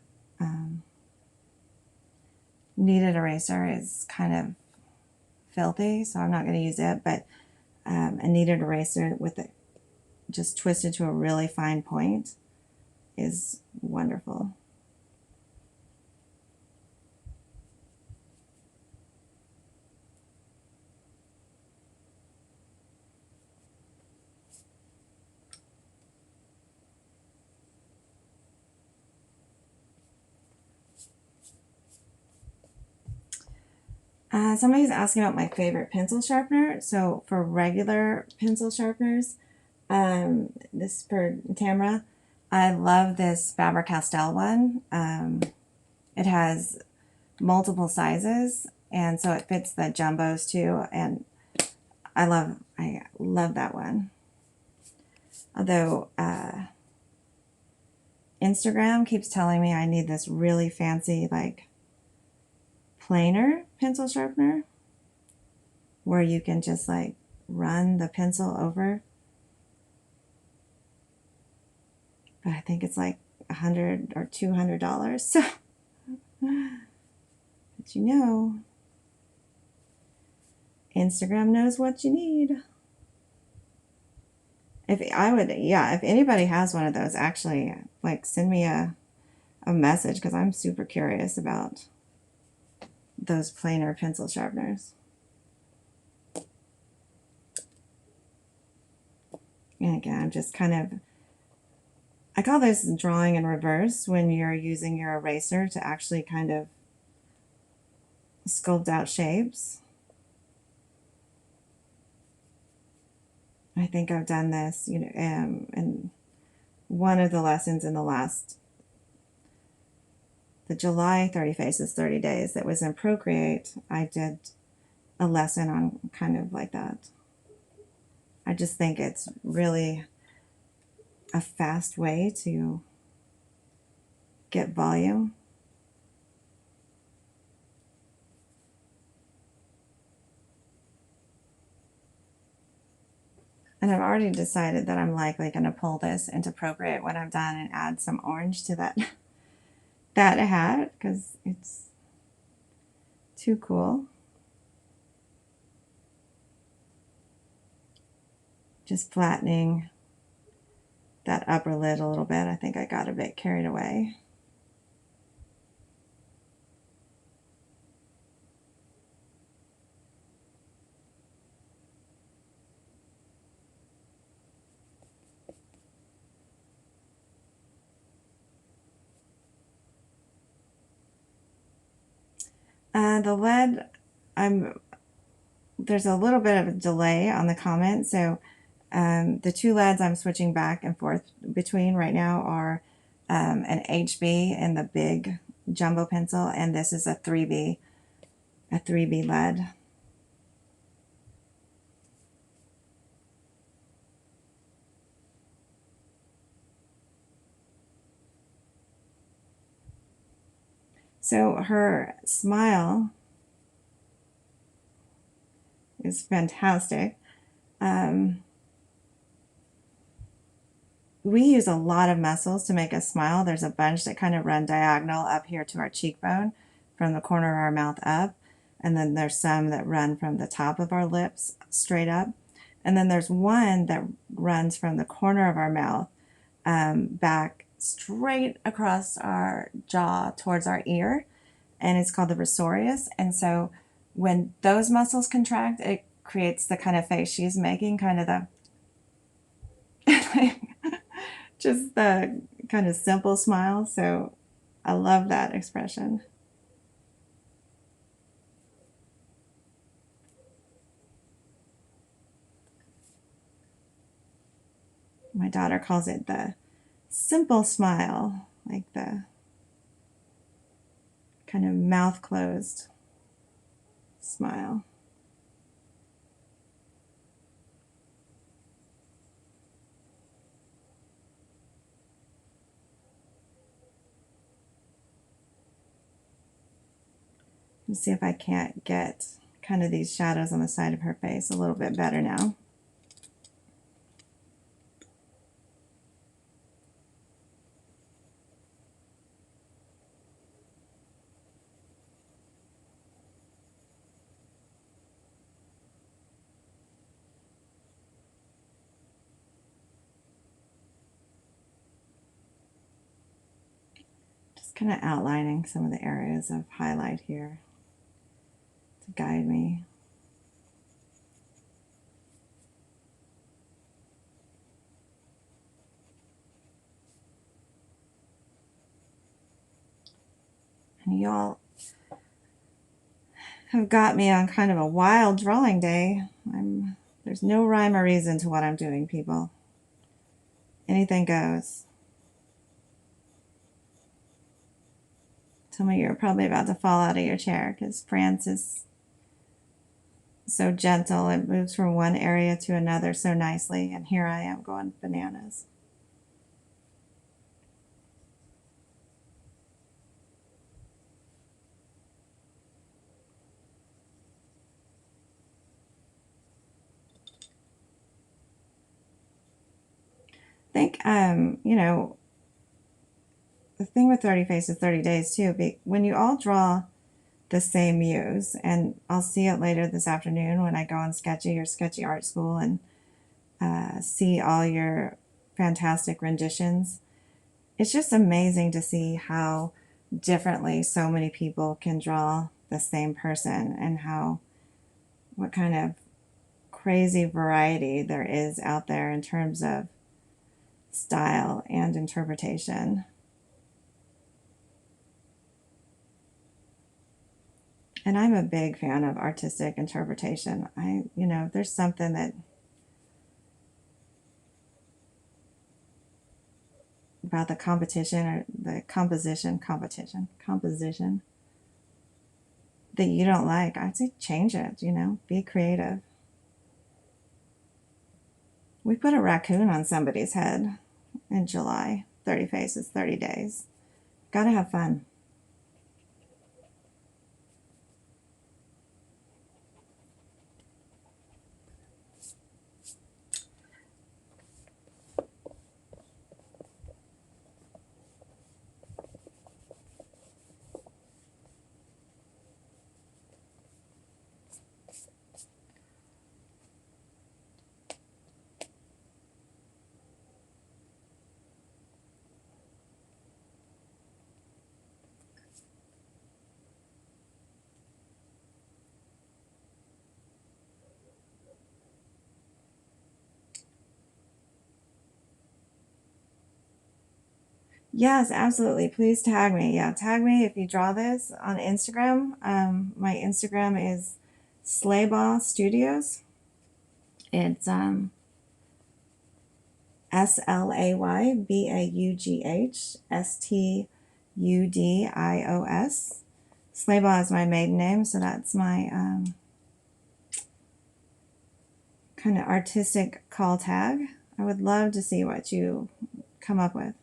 kneaded eraser is kind of filthy, so I'm not going to use it, but a kneaded eraser with it just twisted to a really fine point is wonderful. Somebody's asking about my favorite pencil sharpener. So for regular pencil sharpeners, this is for Tamara. I love this Faber-Castell one. It has multiple sizes, and so it fits the jumbos too. And I love that one. Although Instagram keeps telling me I need this really fancy like planer pencil sharpener where you can just like run the pencil over. But I think it's like $100 or $200. So, but you know, Instagram knows what you need. If anybody has one of those, actually, like send me a message because I'm super curious about those planer pencil sharpeners. And again, I'm just kind of, I call this drawing in reverse when you're using your eraser to actually kind of sculpt out shapes. I think I've done this, in one of the lessons in the July 30 Faces 30 Days that was in Procreate. I did a lesson on kind of like that. I just think it's really a fast way to get volume. And I've already decided that I'm likely going to pull this into Procreate when I'm done and add some orange to that hat because it's too cool. Just flattening that upper lid a little bit. I think I got a bit carried away. The lead, there's a little bit of a delay on the comment, so the two leads I'm switching back and forth between right now are an HB and the big jumbo pencil, and this is a 3B lead. So her smile is fantastic. we use a lot of muscles to make us smile. There's a bunch that kind of run diagonal up here to our cheekbone from the corner of our mouth up. And then there's some that run from the top of our lips straight up. And then there's one that runs from the corner of our mouth back straight across our jaw towards our ear. And it's called the rosorius. And so when those muscles contract, it creates the kind of face she's making, kind of the just the kind of simple smile. So I love that expression. My daughter calls it the simple smile, like the kind of mouth closed smile. Let's see if I can't get kind of these shadows on the side of her face a little bit better now. Just kind of outlining some of the areas of highlight here to guide me. And y'all have got me on kind of a wild drawing day. There's no rhyme or reason to what I'm doing, people. Anything goes. Some of you are probably about to fall out of your chair because France is so gentle. It moves from one area to another so nicely, and here I am going bananas. I think, you know, the thing with 30 Faces, 30 Days too, when you all draw the same muse, and I'll see it later this afternoon when I go on Sktchy or Sktchy Art School and see all your fantastic renditions. It's just amazing to see how differently so many people can draw the same person, and what kind of crazy variety there is out there in terms of style and interpretation. And I'm a big fan of artistic interpretation. There's something that about the competition or the composition that you don't like. I'd say change it, be creative. We put a raccoon on somebody's head in July. 30 Faces, 30 Days. Gotta have fun. Yes, absolutely. Please tag me. Yeah, tag me if you draw this on Instagram. My Instagram is Slaybaugh Studios. It's SlayBaugh Studios. Slaybaugh is my maiden name, so that's my kind of artistic call tag. I would love to see what you come up with.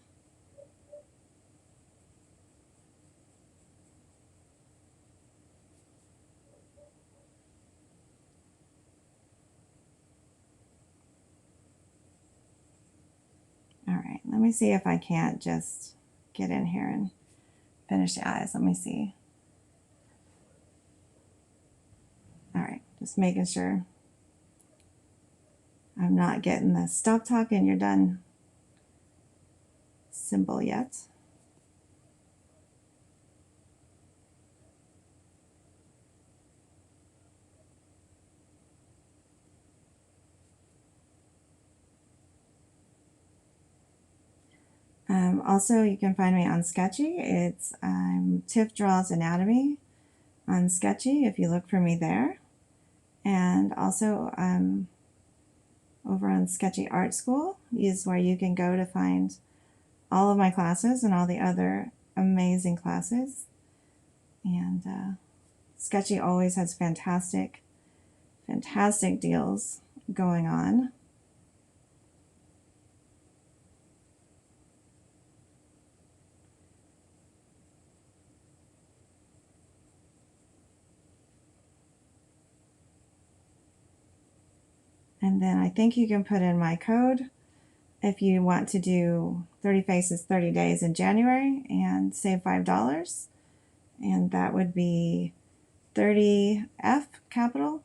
All right. me see if I can't just get in here and finish the eyes. Let me see. All right, just making sure I'm not getting the stop talking, you're done symbol yet. Also, you can find me on Sktchy. It's Tiff Draws Anatomy on Sktchy if you look for me there. And also over on Sktchy Art School is where you can go to find all of my classes and all the other amazing classes. And Sktchy always has fantastic deals going on. And then I think you can put in my code if you want to do 30 faces 30 days in January and save $5. And that would be 30F capital,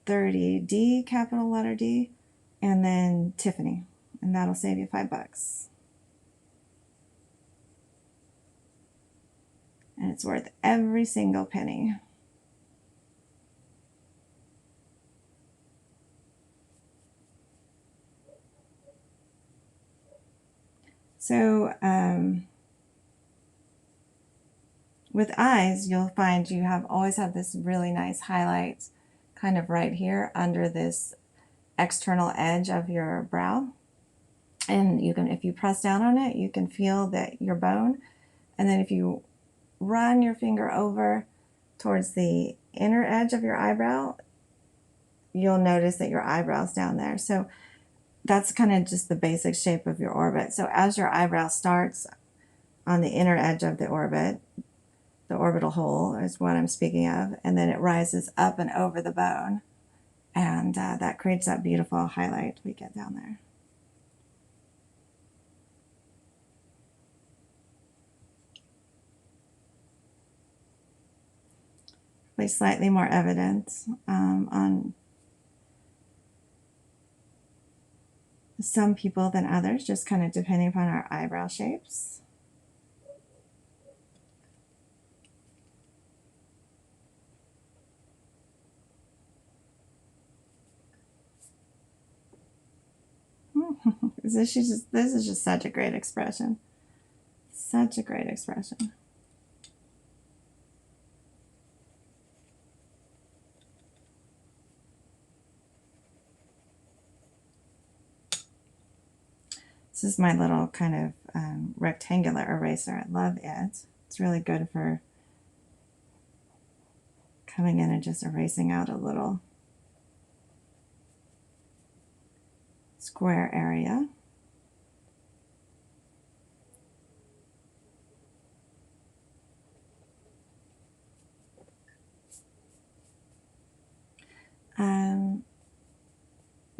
30D capital letter D, and then Tiffany. And that'll save you $5. And it's worth every single penny. So with eyes, you'll find you always have this really nice highlight kind of right here under this external edge of your brow. And you can, if you press down on it, you can feel that your bone. And then if you run your finger over towards the inner edge of your eyebrow, you'll notice that your eyebrow's down there. So that's kind of just the basic shape of your orbit. So as your eyebrow starts on the inner edge of the orbit, the orbital hole is what I'm speaking of, and then it rises up and over the bone, and that creates that beautiful highlight we get down there. Probably slightly more evident on some people than others, just kind of depending upon our eyebrow shapes. This is just such a great expression. Such a great expression. This is my little kind of rectangular eraser. I love it. It's really good for coming in and just erasing out a little square area.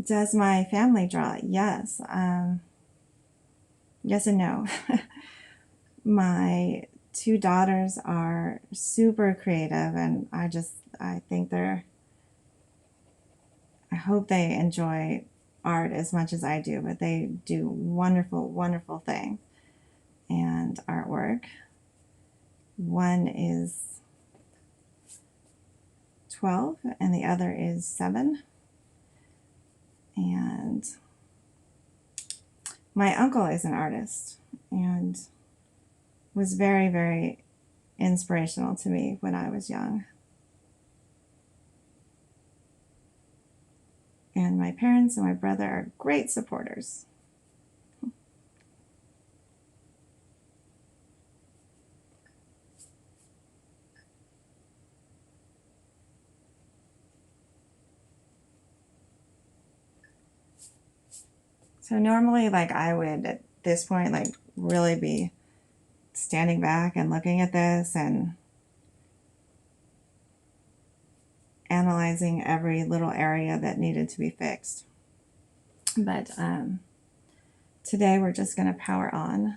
Does my family draw? Yes. Yes and no. My two daughters are super creative, and I think I hope they enjoy art as much as I do, but they do wonderful, wonderful things and artwork. One is 12 and the other is 7. And my uncle is an artist and was very, very inspirational to me when I was young. And my parents and my brother are great supporters. So normally, like, I would at this point, like, really be standing back and looking at this and analyzing every little area that needed to be fixed. But today we're just going to power on.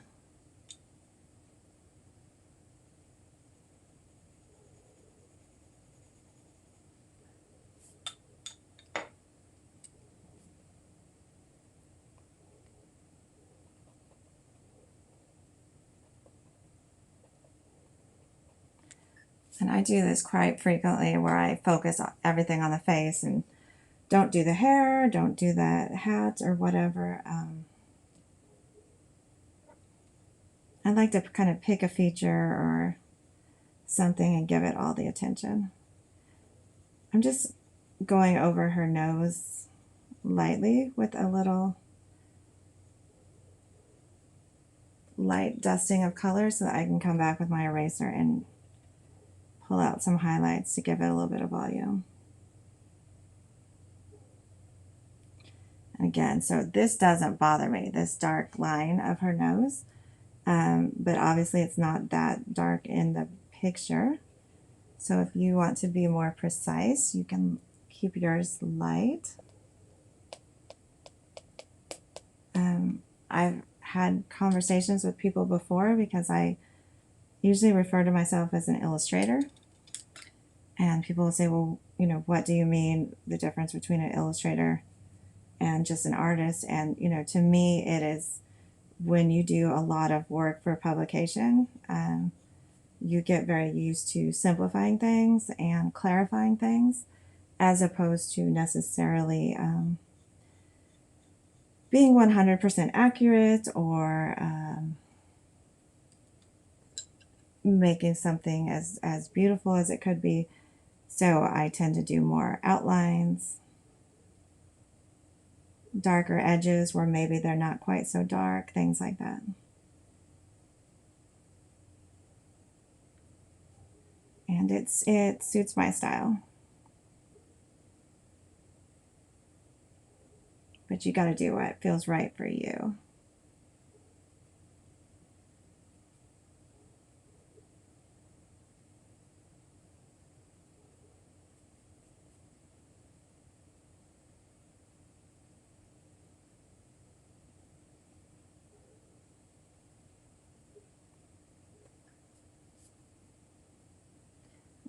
And I do this quite frequently where I focus on everything on the face and don't do the hair, don't do the hat or whatever. I'd like to kind of pick a feature or something and give it all the attention. I'm just going over her nose lightly with a little light dusting of color so that I can come back with my eraser and pull out some highlights to give it a little bit of volume. And again, so this doesn't bother me, this dark line of her nose, but obviously it's not that dark in the picture. So if you want to be more precise, you can keep yours light. I've had conversations with people before because I usually refer to myself as an illustrator. And people will say, well, you know, what do you mean the difference between an illustrator and just an artist? And, you know, to me, it is when you do a lot of work for publication, you get very used to simplifying things and clarifying things as opposed to necessarily being 100% accurate or making something as beautiful as it could be. So I tend to do more outlines, darker edges where maybe they're not quite so dark, things like that. And it suits my style. But you got to do what feels right for you.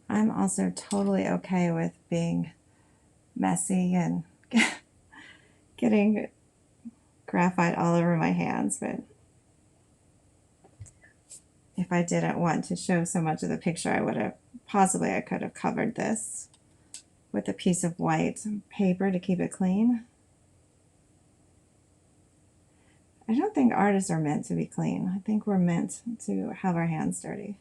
I'm also totally okay with being messy and getting graphite all over my hands, but if I didn't want to show so much of the picture, I could have covered this with a piece of white paper to keep it clean. I don't think artists are meant to be clean. I think we're meant to have our hands dirty.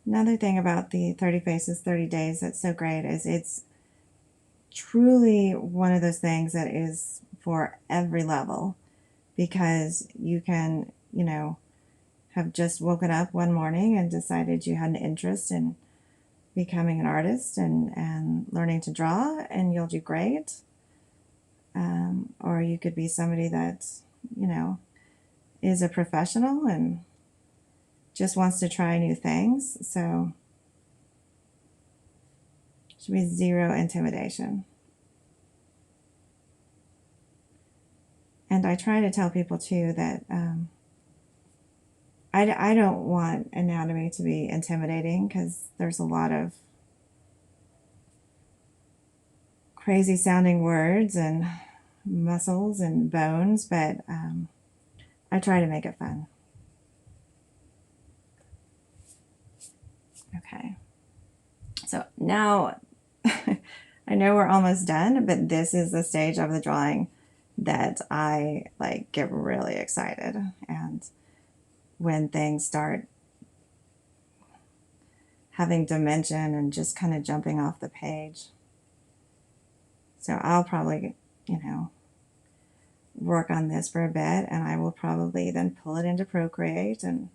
Another thing about the 30 Faces, 30 Days that's so great is it's truly one of those things that is for every level, because you can, you know, have just woken up one morning and decided you had an interest in becoming an artist and learning to draw, and you'll do great. Or you could be somebody that, you know, is a professional and just wants to try new things. So should be zero intimidation. And I try to tell people too that I don't want anatomy to be intimidating, because there's a lot of crazy sounding words and muscles and bones, but I try to make it fun. Okay, so now I know we're almost done, but this is the stage of the drawing that I like get really excited, and when things start having dimension and just kind of jumping off the page. So I'll probably, you know, work on this for a bit, and I will probably then pull it into Procreate and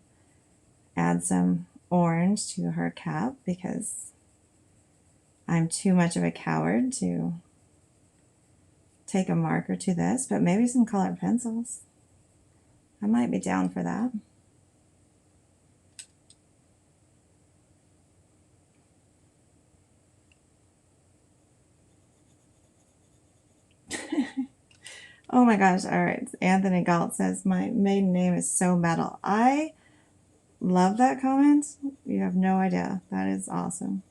add some orange to her cap, because I'm too much of a coward to take a marker to this, but maybe some colored pencils. I might be down for that. Oh my gosh, all right. Anthony Galt says, my maiden name is so metal. I love that comment. You have no idea. That is awesome.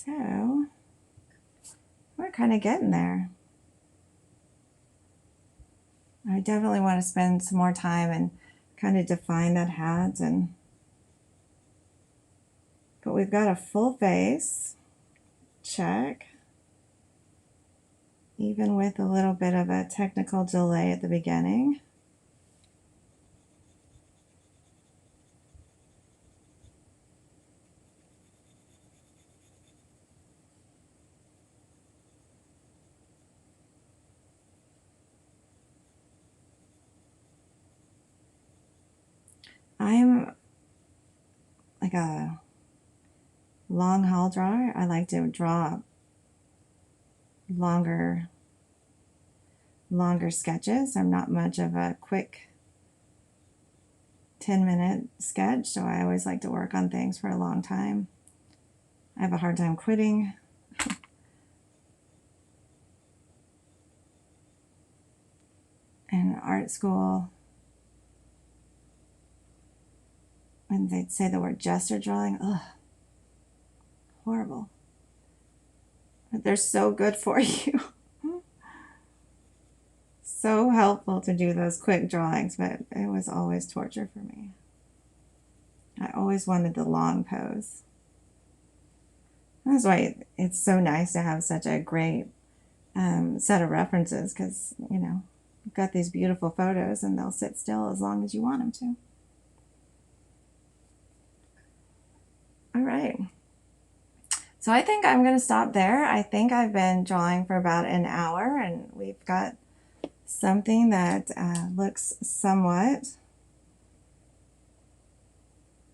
So we're kind of getting there. I definitely want to spend some more time and kind of define that hat, but we've got a full face, check, even with a little bit of a technical delay at the beginning. I'm like a long haul drawer. I like to draw longer sketches. I'm not much of a quick 10-minute sketch, so I always like to work on things for a long time. I have a hard time quitting. In art school, when they'd say the word gesture drawing, ugh, horrible. But they're so good for you. So helpful to do those quick drawings, but it was always torture for me. I always wanted the long pose. That's why it's so nice to have such a great set of references, because, you know, you've got these beautiful photos and they'll sit still as long as you want them to. All right. So I think I'm going to stop there. I think I've been drawing for about an hour, and we've got something that looks somewhat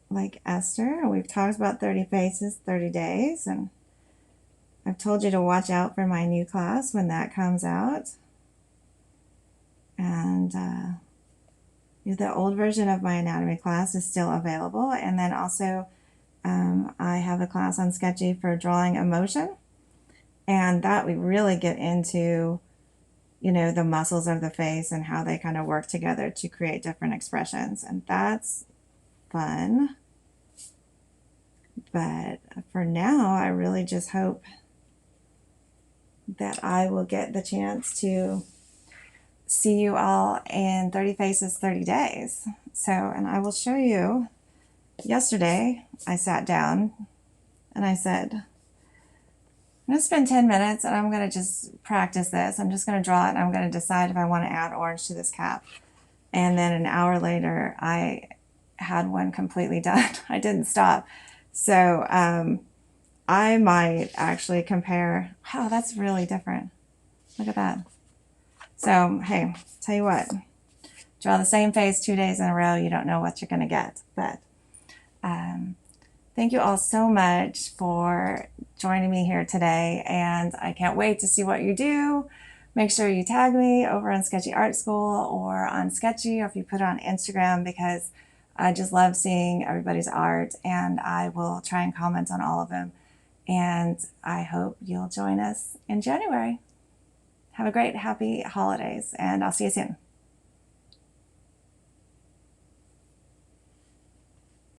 like Esther. We've talked about 30 faces, 30 days, and I've told you to watch out for my new class when that comes out. And the old version of my anatomy class is still available. And then also I have a class on Sktchy for drawing emotion. And that we really get into, you know, the muscles of the face and how they kind of work together to create different expressions. And that's fun. But for now, I really just hope that I will get the chance to see you all in 30 Faces, 30 Days. So, and I will show you, yesterday I sat down and I said, I'm going to spend 10 minutes and I'm going to just practice this. I'm just going to draw it and I'm going to decide if I want to add orange to this cap. And then an hour later, I had one completely done. I didn't stop. So I might actually compare. Wow, that's really different. Look at that. So, hey, tell you what, draw the same face 2 days in a row, you don't know what you're going to get. But thank you all so much for joining me here today, and I can't wait to see what you do. Make sure you tag me over on Sktchy Art School or on Sktchy, or if you put it on Instagram, because I just love seeing everybody's art, and I will try and comment on all of them. And I hope you'll join us in January. Have a great, happy holidays, and I'll see you soon.